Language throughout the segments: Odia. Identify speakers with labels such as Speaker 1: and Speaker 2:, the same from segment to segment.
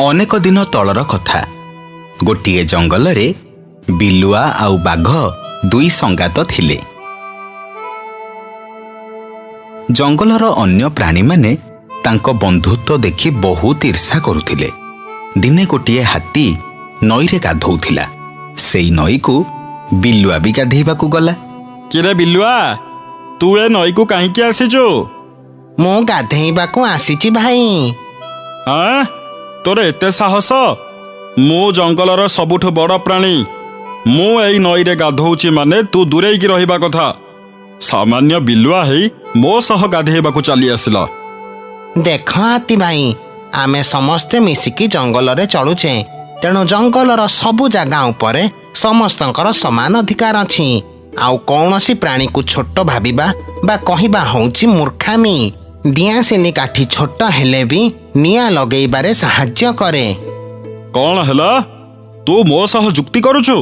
Speaker 1: ଅନେକ ଦିନ ତଳର କଥା। ଗୋଟିଏ ଜଙ୍ଗଲରେ ବିଲୁଆ ଆଉ ବାଘ ଦୁଇ ସଙ୍ଗାତ ଥିଲେ। ଜଙ୍ଗଲର ଅନ୍ୟ ପ୍ରାଣୀମାନେ ତାଙ୍କ ବନ୍ଧୁତ୍ୱ ଦେଖି ବହୁତ ଈର୍ଷା କରୁଥିଲେ। ଦିନେ ଗୋଟିଏ ହାତୀ ନଈରେ ଗାଧୋଉଥିଲା। ସେଇ ନଈକୁ ବିଲୁଆ ବି ଗାଧେଇବାକୁ ଗଲା।
Speaker 2: କିରେ ବିଲୁଆ, ତୁ ଏ ନଈକୁ କାହିଁକି ଆସିଛୁ?
Speaker 3: ମୁଁ ଗାଧେଇବାକୁ ଆସିଛି ଭାଇ।
Speaker 2: ଆଁ, ତୋର ଏତେ ସାହସ? ମୁଁ ଜଙ୍ଗଲର ସବୁଠୁ ବଡ଼ ପ୍ରାଣୀ। ମୁଁ ଏଇ ନଈରେ ଗାଧୋଉଛି ମାନେ ତୁ ଦୂରେଇକି ରହିବା କଥା। ସାମାନ୍ୟ ବିଲୁଆ ହେଇ ମୋ ସହ ଗାଧେଇବାକୁ ଚାଲି ଆସିଲା।
Speaker 3: ଦେଖ ହାତୀ ଭାଇ, ଆମେ ସମସ୍ତେ ମିଶିକି ଜଙ୍ଗଲରେ ଚଳୁଛେ, ତେଣୁ ଜଙ୍ଗଲର ସବୁ ଜାଗା ଉପରେ ସମସ୍ତଙ୍କର ସମାନ ଅଧିକାର ଅଛି। ଆଉ କୌଣସି ପ୍ରାଣୀକୁ ଛୋଟ ଭାବିବା ବା କହିବା ହେଉଛି ମୂର୍ଖାମି। ଦିଆସିଲି କାଠି ଛୋଟ ହେଲେ ବି ନିଆଁ ଲଗେଇବାରେ ସାହାଯ୍ୟ କରେ।
Speaker 2: କ'ଣ ହେଲା? ତୁ ମୋ ସହ ଯୁକ୍ତି କରୁଛୁ?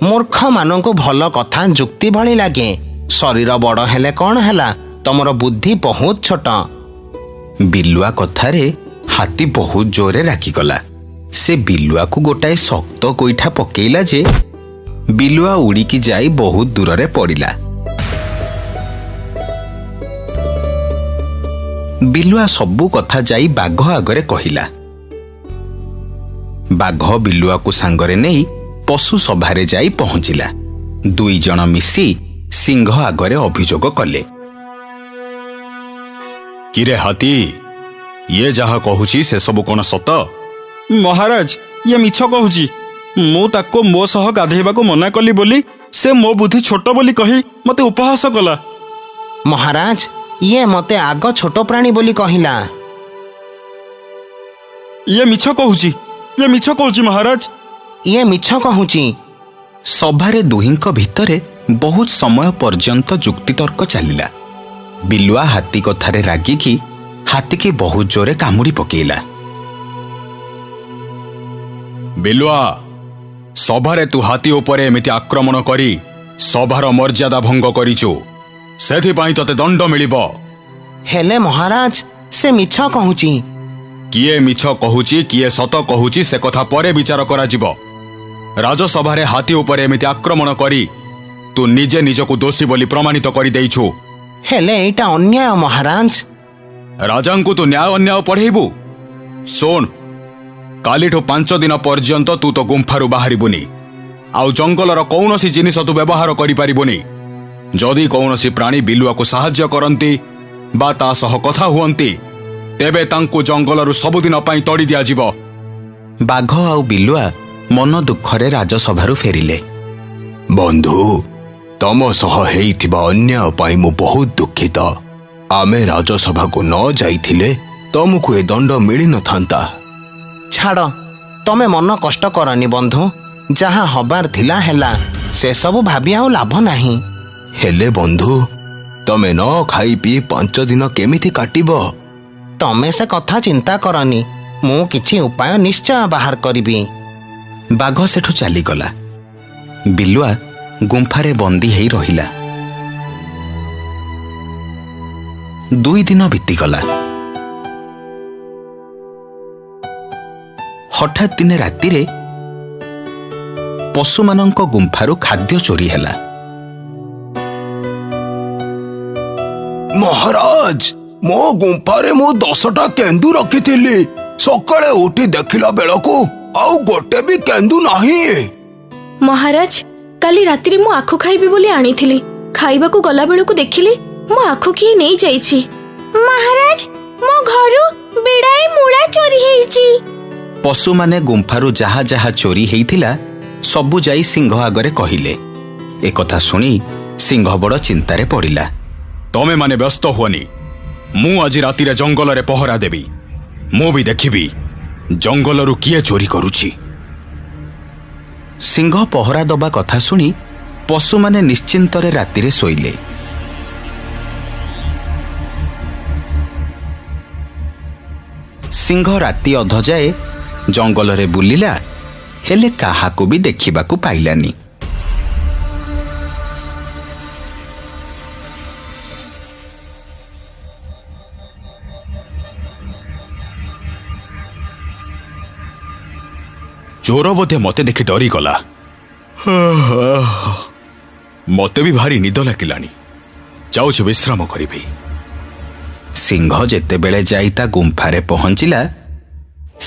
Speaker 3: ମୂର୍ଖମାନଙ୍କୁ ଭଲ କଥା ଯୁକ୍ତି ଭଳି ଲାଗେ। ଶରୀର ବଡ଼ ହେଲେ କ'ଣ ହେଲା, ତମର ବୁଦ୍ଧି ବହୁତ ଛୋଟ।
Speaker 1: ବିଲୁଆ କଥାରେ ହାତୀ ବହୁତ ଜୋରରେ ରାଗିଗଲା। ସେ ବିଲୁଆକୁ ଗୋଟାଏ ଶକ୍ତ ଗୋଇଠା ପକେଇଲା ଯେ ବିଲୁଆ ଉଡ଼ିକି ଯାଇ ବହୁତ ଦୂରରେ ପଡ଼ିଲା। ବିଲୁଆ ସବୁ କଥା ଯାଇ ବାଘ ଆଗରେ କହିଲା। ବାଘ ବିଲୁଆକୁ ସାଙ୍ଗରେ ନେଇ ପଶୁ ସଭାରେ ଯାଇ ପହଞ୍ଚିଲା। ଦୁଇ ଜଣ ମିଶି ସିଂହ ଆଗରେ ଅଭିଯୋଗ କଲେ।
Speaker 4: କିରେ ହାତୀ, ଇଏ ଯାହା କହୁଛି ସେସବୁ କ'ଣ ସତ?
Speaker 2: ମହାରାଜ, ଇଏ ମିଛ କହୁଛି। ମୁଁ ତାକୁ ମୋ ସହ ଗାଧେଇବାକୁ ମନା କଲି ବୋଲି ସେ ମୋ ବୁଦ୍ଧି ଛୋଟ ବୋଲି କହି ମୋତେ ଉପହାସ କଲା।
Speaker 3: ମହାରାଜ, ଇଏ ମୋତେ ଆଗ ଛୋଟ ପ୍ରାଣୀ ବୋଲି କହିଲା।
Speaker 2: ଇଏ ମିଛ କହୁଛି, ଇଏ ମିଛ କହୁଛି ମହାରାଜ।
Speaker 3: ଇଏ ମିଛ କହୁଛି।
Speaker 1: ସଭାରେ ଦୁହିଁଙ୍କ ଭିତରେ ବହୁତ ସମୟ ପର୍ଯ୍ୟନ୍ତ ଯୁକ୍ତିତର୍କ ଚାଲିଲା। ବିଲୁଆ ହାତୀ କଥାରେ ରାଗିକି ହାତୀକି ବହୁତ ଜୋରେ କାମୁଡ଼ି ପକେଇଲା।
Speaker 4: ବିଲୁଆ, ସଭାରେ ତୁ ହାତୀ ଉପରେ ଏମିତି ଆକ୍ରମଣ କରି ସଭାର ମର୍ଯ୍ୟାଦା ଭଙ୍ଗ କରିଛୁ। ସେଥିପାଇଁ ତତେ ଦଣ୍ଡ ମିଳିବ।
Speaker 3: ହେଲେ ମହାରାଜ, ସେ ମିଛ କହୁଛି।
Speaker 4: କିଏ ମିଛ କହୁଛି କିଏ ସତ କହୁଛି ସେ କଥା ପରେ ବିଚାର କରାଯିବ। ରାଜସଭାରେ ହାତୀ ଉପରେ ଏମିତି ଆକ୍ରମଣ କରି ତୁ ନିଜେ ନିଜକୁ ଦୋଷୀ ବୋଲି ପ୍ରମାଣିତ କରିଦେଇଛୁ।
Speaker 3: ହେଲେ ଏଇଟା ଅନ୍ୟାୟ ମହାରାଜ।
Speaker 4: ରାଜାଙ୍କୁ ତୁ ନ୍ୟାୟ ଅନ୍ୟାୟ ପଢ଼େଇବୁ? ଶୁଣ, କାଲିଠୁ 5 ଦିନ ପର୍ଯ୍ୟନ୍ତ ତୁ ତ ଗୁମ୍ଫାରୁ ବାହାରିବୁନି। ଆଉ ଜଙ୍ଗଲର କୌଣସି ଜିନିଷ ତୁ ବ୍ୟବହାର କରିପାରିବୁନି। ଯଦି କୌଣସି ପ୍ରାଣୀ ବିଲୁଆକୁ ସାହାଯ୍ୟ କରନ୍ତି ବା ତା ସହ କଥା ହୁଅନ୍ତି, ତେବେ ତାଙ୍କୁ ଜଙ୍ଗଲରୁ ସବୁଦିନ ପାଇଁ ତଡ଼ି ଦିଆଯିବ।
Speaker 1: ବାଘ ଆଉ ବିଲୁଆ ମନ ଦୁଃଖରେ ରାଜସଭାରୁ ଫେରିଲେ।
Speaker 4: ବନ୍ଧୁ, ତମ ସହ ହେଇଥିବା ଅନ୍ୟାୟ ପାଇଁ ମୁଁ ବହୁତ ଦୁଃଖିତ। ଆମେ ରାଜସଭାକୁ ନ ଯାଇଥିଲେ ତମକୁ ଏ ଦଣ୍ଡ ମିଳିନଥାନ୍ତା।
Speaker 3: ଛାଡ଼, ତମେ ମନ କଷ୍ଟ କରନି ବନ୍ଧୁ। ଯାହା ହବାର ଥିଲା ହେଲା, ସେସବୁ ଭାବି ଆଉ ଲାଭ ନାହିଁ।
Speaker 4: ହେଲେ ବନ୍ଧୁ, ତମେ ନ ଖାଇ ପିଇ 5 ଦିନ କେମିତି କାଟିବ?
Speaker 3: ତମେ ସେ କଥା ଚିନ୍ତା କରନି, ମୁଁ କିଛି ଉପାୟ ନିଶ୍ଚୟ ବାହାର କରିବି।
Speaker 1: ବାଘ ସେଠୁ ଚାଲିଗଲା। ବିଲୁଆ ଗୁମ୍ଫାରେ ବନ୍ଦୀ ହେଇ ରହିଲା। 2 ଦିନ ବିତିଗଲା। ହଠାତ୍ ଦିନେ ରାତିରେ ପଶୁମାନଙ୍କ ଗୁମ୍ଫାରୁ ଖାଦ୍ୟ ଚୋରି ହେଲା।
Speaker 4: ମହାରାଜ, ମୋ ଗୁମ୍ଫାରେ ମୁଁ 10ଟା କେନ୍ଦୁ ରଖିଥିଲି। ସକାଳେ ଉଠି ଦେଖିଲା ବେଳକୁ ଆଉ ଗୋଟେ ବି କେନ୍ଦୁ ନାହିଁ।
Speaker 5: ମହାରାଜ, କାଲି ରାତିରେ ମୁଁ ଆଖୁ ଖାଇବି ବୋଲି ଆଣିଥିଲି। ଖାଇବାକୁ ଗଲା ବେଳକୁ ଦେଖିଲି ମୋ ଆଖୁ କିଏ ନେଇ ଯାଇଛି। ମହାରାଜ, ମୋ ଘରୁ ବିଡ଼ାଏ ମୂଳା ଚୋରି ହେଇଛି।
Speaker 1: ପଶୁମାନେ ଗୁମ୍ଫାରୁ ଯାହା ଯାହା ଚୋରି ହେଇଥିଲା ସବୁ ଯାଇ ସିଂହ ଆଗରେ କହିଲେ। ଏକଥା ଶୁଣି ସିଂହ ବଡ଼ ଚିନ୍ତାରେ ପଡ଼ିଲା।
Speaker 4: ତମେ ମାନେ ବ୍ୟସ୍ତ ହୁଅନି, ମୁଁ ଆଜି ରାତିରେ ଜଙ୍ଗଲରେ ପହରା ଦେବି। ମୁଁ ବି ଦେଖିବି ଜଙ୍ଗଲରୁ କିଏ ଚୋରି କରୁଛି।
Speaker 1: ସିଂହ ପହରା ଦବା କଥା ଶୁଣି ପଶୁମାନେ ନିଶ୍ଚିନ୍ତରେ ରାତିରେ ଶୋଇଲେ। ସିଂହ ରାତି ଅଧ ଯାଏ ଜଙ୍ଗଲରେ ବୁଲିଲା, ହେଲେ କାହାକୁ ବି ଦେଖିବାକୁ ପାଇଲାନି।
Speaker 4: ଚୋର ବୋଧେ ମତେ ଦେଖି ଡରିଗଲା। ମତେ ବି ଭାରି ନିଦ ଲାଗିଲାଣି, ଯାଉଛି ବିଶ୍ରାମ କରିବି।
Speaker 1: ସିଂହ ଯେତେବେଳେ ଯାଇ ତା ଗୁମ୍ଫାରେ ପହଞ୍ଚିଲା,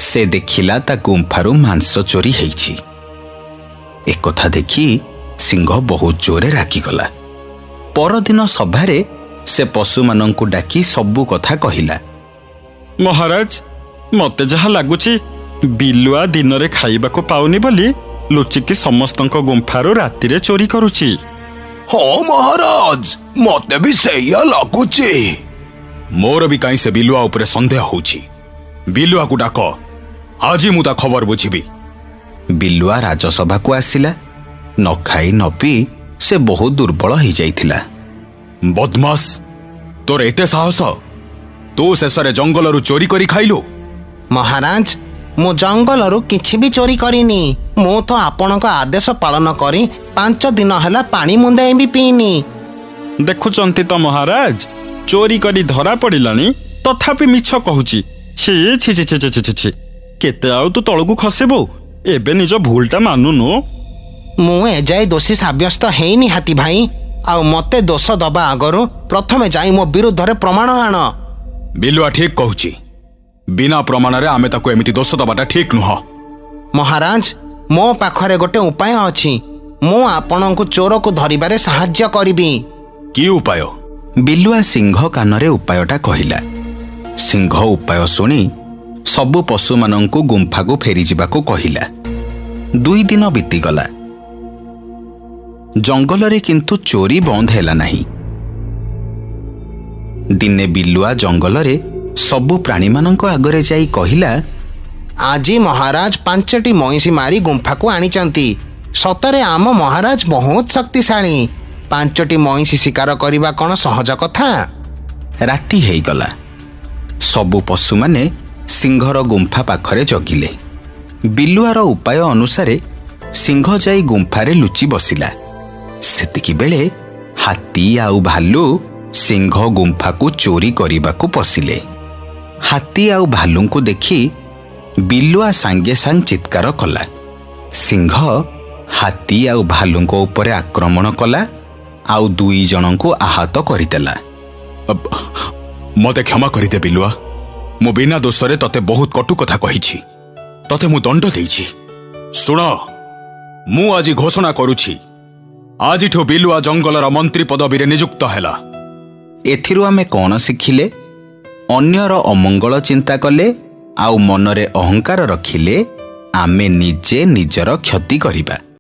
Speaker 1: ସେ ଦେଖିଲା ତା ଗୁମ୍ଫାରୁ ମାଂସ ଚୋରି ହେଇଛି। ଏକଥା ଦେଖି ସିଂହ ବହୁତ ଜୋରେ ରାଗିଗଲା। ପରଦିନ ସଭାରେ ସେ ପଶୁମାନଙ୍କୁ ଡାକି ସବୁ କଥା କହିଲା।
Speaker 2: ମହାରାଜ, ମତେ ଯାହା ଲାଗୁଛି ବିଲୁଆ ଦିନରେ ଖାଇବାକୁ ପାଉନି ବୋଲି ଲୁଚିକି ସମସ୍ତଙ୍କ ଗୁମ୍ଫାରୁ ରାତିରେ ଚୋରି କରୁଛି।
Speaker 4: ହଁ ମହାରାଜ, ମତେ ବି ସେଇଆ ଲାଗୁଛି। ମୋର ବି କାହିଁ ସେ ବିଲୁଆ ଉପରେ ସନ୍ଦେହ ହଉଛି। ବିଲୁଆକୁ ଡାକ, ଆଜି ମୁଁ ତା ଖବର ବୁଝିବି।
Speaker 1: ବିଲୁଆ ରାଜସଭାକୁ ଆସିଲା। ନ ଖାଇ ନ ପିଇ ସେ ବହୁତ ଦୁର୍ବଳ ହେଇଯାଇଥିଲା।
Speaker 4: ବଦମାସ, ତୋର ଏତେ ସାହସ! ତୁ ଶେଷରେ ଜଙ୍ଗଲରୁ ଚୋରି କରି ଖାଇଲୁ।
Speaker 3: ମହାରାଜ, ମୁଁ ଜଙ୍ଗଲରୁ କିଛି ବି ଚୋରି କରିନି। ମୁଁ ତ ଆପଣଙ୍କ ଆଦେଶ ପାଳନ କରି 5 ଦିନ ହେଲା ପାଣି ମୁନ୍ଦାଏ ବି ପିଇନି।
Speaker 2: ଦେଖୁଛନ୍ତି ତ ମହାରାଜ, ଚୋରି କରି ଧରା ପଡ଼ିଲାଣି ତଥାପି ମିଛ କହୁଛି। ଛି ଛି ଛି ଛି ଛି ଛି ଛି। କେତେ ଆଉ ତୁ ତଳକୁ ଖସିବୁ? ଏବେ ନିଜ ଭୁଲଟା ମାନୁନୁ।
Speaker 3: ମୁଁ ଏଯାଏ ଦୋଷୀ ସାବ୍ୟସ୍ତ ହେଇନି ହାତୀ ଭାଇ। ଆଉ ମତେ ଦୋଷ ଦବା ଆଗରୁ ପ୍ରଥମେ ଯାଇ ମୋ ବିରୁଦ୍ଧରେ ପ୍ରମାଣ ଆଣ।
Speaker 4: ବିଲୁଆ ଠିକ କହୁଛି। ବିନା ପ୍ରମାଣରେ ଆମେ ତାକୁ ଏମିତି ଦୋଷ ଦେବାଟା ଠିକ ନୁହଁ।
Speaker 3: ମହାରାଜ, ମୋ ପାଖରେ ଗୋଟେ ଉପାୟ ଅଛି। ମୁଁ ଆପଣଙ୍କୁ ଚୋରକୁ ଧରିବାରେ ସାହାଯ୍ୟ କରିବି।
Speaker 4: କି ଉପାୟ?
Speaker 1: ବିଲୁଆ ସିଂହ କାନରେ ଉପାୟଟା କହିଲା। ସିଂହ ଉପାୟ ଶୁଣି ସବୁ ପଶୁମାନଙ୍କୁ ଗୁମ୍ଫାକୁ ଫେରିଯିବାକୁ କହିଲା। 2 ଦିନ ବିତିଗଲା। ଜଙ୍ଗଲରେ କିନ୍ତୁ ଚୋରି ବନ୍ଦ ହେଲା ନାହିଁ। ଦିନେ ବିଲୁଆ ଜଙ୍ଗଲରେ ସବୁ ପ୍ରାଣୀମାନଙ୍କ ଆଗରେ ଯାଇ କହିଲା,
Speaker 3: ଆଜି ମହାରାଜ 5ଟି ମଇଁଷି ମାରି ଗୁମ୍ଫାକୁ ଆଣିଛନ୍ତି। ସତରେ ଆମ ମହାରାଜ ବହୁତ ଶକ୍ତିଶାଳୀ। 5ଟି ମଇଁଷି ଶିକାର କରିବା କ'ଣ ସହଜ କଥା?
Speaker 1: ରାତି ହେଇଗଲା। ସବୁ ପଶୁମାନେ ସିଂହର ଗୁମ୍ଫା ପାଖରେ ଜଗିଲେ। ବିଲୁଆର ଉପାୟ ଅନୁସାରେ ସିଂହ ଯାଇ ଗୁମ୍ଫାରେ ଲୁଚି ବସିଲା। ସେତିକିବେଳେ ହାତୀ ଆଉ ଭାଲୁ ସିଂହ ଗୁମ୍ଫାକୁ ଚୋରି କରିବାକୁ ପଶିଲେ। ହାତୀ ଆଉ ଭାଲୁଙ୍କୁ ଦେଖି ବିଲୁଆ ସାଙ୍ଗେ ସାଙ୍ଗେ ଚିତ୍କାର କଲା। ସିଂହ ହାତୀ ଆଉ ଭାଲୁଙ୍କ ଉପରେ ଆକ୍ରମଣ କଲା ଆଉ 2 ଜଣଙ୍କୁ ଆହତ କରିଦେଲା।
Speaker 4: ମତେ କ୍ଷମା କରିଦେ ବିଲୁଆ। ମୁଁ ବିନା ଦୋଷରେ ତତେ ବହୁତ କଟୁ କଥା କହିଛି। ତତେ ମୁଁ ଦଣ୍ଡ ଦେଇଛି। ଶୁଣ, ମୁଁ ଆଜି ଘୋଷଣା କରୁଛି, ଆଜିଠୁ ବିଲୁଆ ଜଙ୍ଗଲର ମନ୍ତ୍ରୀ ପଦବୀରେ ନିଯୁକ୍ତ ହେଲା।
Speaker 1: ଏଥିରୁ ଆମେ କ'ଣ ଶିଖିଲେ? ଅନ୍ୟର ଅମଙ୍ଗଳ ଚିନ୍ତା କଲେ ଆଉ ମନରେ ଅହଙ୍କାର ରଖିଲେ ଆମେ ନିଜେ ନିଜର କ୍ଷତି କରିବା।